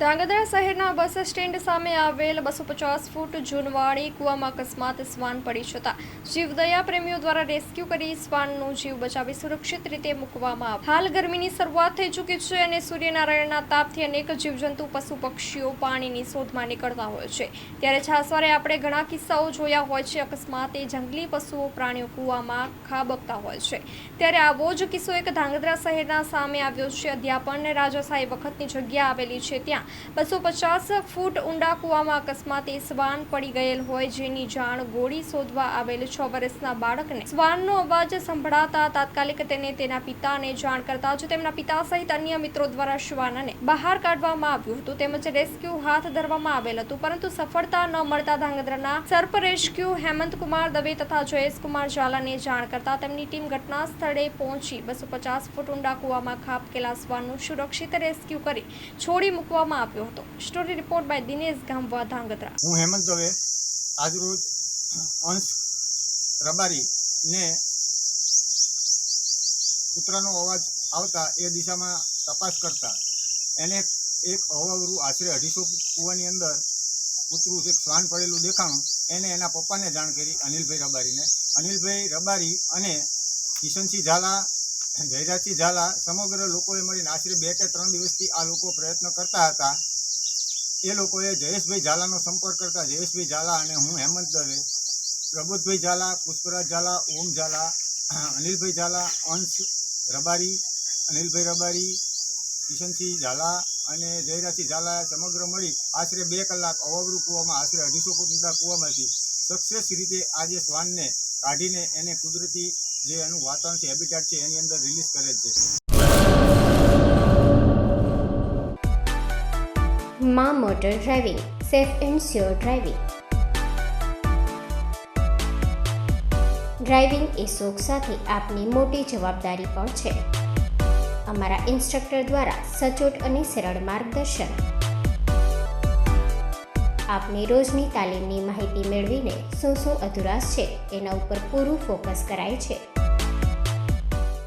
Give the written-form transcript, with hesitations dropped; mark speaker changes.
Speaker 1: ધ્રાંગધ્રા શહેરના bus stand સામે આવેલ 250 ફૂટ જૂનવાળી કૂવામાં અકસ્માત શ્વાન પડી જતા જીવદયા પ્રેમીઓ દ્વારા રેસ્ક્યુ કરી શ્વાનનો જીવ બચાવી સુરક્ષિત રીતે મૂકવામાં આવ્યો. હાલ ગરમીની શરૂઆત થઈ ચૂકી છે અને સૂર્યનારાયણના તાપથી અનેક જીવજંતુ પશુ પક્ષીઓ પાણીની શોધમાં નીકળતા હોય છે. ત્યારે છાસવારે આપણે ઘણા કિસ્સાઓ જોયા હોય છે. અકસ્માતે જંગલી પશુઓ પ્રાણીઓ કૂવામાં ખાબકતા હોય છે. ત્યારે આવો જ કિસ્સો એક ધ્રાંગધ્રા શહેરના સામે આવ્યો છે. અધ્યાપન રાજાશાહી વખતની જગ્યા આવેલી છે. ત્યાં 250 ફૂટ ઊંડા કૂવામાં અકસ્માતે શ્વાન પડી ગયેલ હોય, જેની જાણ ગોળી શોધવા આવેલ 6 વર્ષના બાળકને શ્વાનનો અવાજ સંભળાતા તાત્કાલિક તેને તેના પિતાને જાણ કરતા જ તેમના પિતા સહિત અન્ય મિત્રો દ્વારા શ્વાનને બહાર કાઢવામાં આવ્યું હતું તેમજ રેસ્ક્યુ હાથ ધરવામાં આવેલ હતું, પરંતુ સફળતા ન મળતા ધ્રાંગધ્રાના સર્પ રેસ્ક્યુ હેમંતકુમાર દવે તથા જયેશકુમાર ઝાલાને જાણ કરતા તેમની ટીમ ઘટના સ્થળે પહોંચી 250 ફૂટ ઊંડા કૂવામાં ખાબકેલા શ્વાનનું સુરક્ષિત રેસ્ક્યુ કરી છોડી મૂકવામાં આવ્યો હતો. Story report by Dinesh ગામવા, Dhrangadhra.
Speaker 2: હું હેમંત દવે આજરોજ અંશ રબારી ને કૂતરાનો અવાજ આવતા એ દિશામાં તપાસ કરતા એને એક અવાવરું આશરે 250 કૂવાની અંદર કૂતરું એક શ્વાન પડેલું દેખાણું. એને એના પપ્પાને જાણ કરી, અનિલભાઈ રબારીને. અનિલભાઈ રબારી અને કિશનસિંહ ઝાલા, જયરાજસિંહ ઝાલા સમગ્ર લોકોએ મળીને આશરે 2 કે 3 દિવસથી આ લોકો પ્રયત્ન કરતા હતા. એ લોકોએ જયેશભાઈ ઝાલાનો સંપર્ક કરતા જયેશભાઈ ઝાલા અને હું હેમંત દવે, પ્રબોધભાઈ ઝાલા, પુષ્પરાજ ઝાલા, ઓમ ઝાલા, અનિલભાઈ ઝાલા, અંશ રબારી, અનિલભાઈ રબારી, કિશનસિંહ ઝાલા અને જયરાજસિંહ ઝાલા સમગ્ર મળી આશરે 2 કલાક અવાવરું કૂવામાં આશરે 250 ફૂટ ઊંડા કૂવામાંથી સક્સેસ રીતે આજે શ્વાનને કાઢીને એને કુદરતી જે એનું વાતાવરણ છે, હેબિટેટ છે, એની અંદર રિલીઝ કરેલ છે.
Speaker 3: માં motor driving, safe and sure driving. Driving એ શોખ સાથે આપની મોટી જવાબદારી પણ છે. અમારા ઇન્સ્ટ્રક્ટર દ્વારા સચોટ અને સરળ માર્ગદર્શન. આપની રોજની તાલીમની માહિતી મેળવીને શું અધુરાશ છે એના ઉપર પૂરું ફોકસ કરાય છે.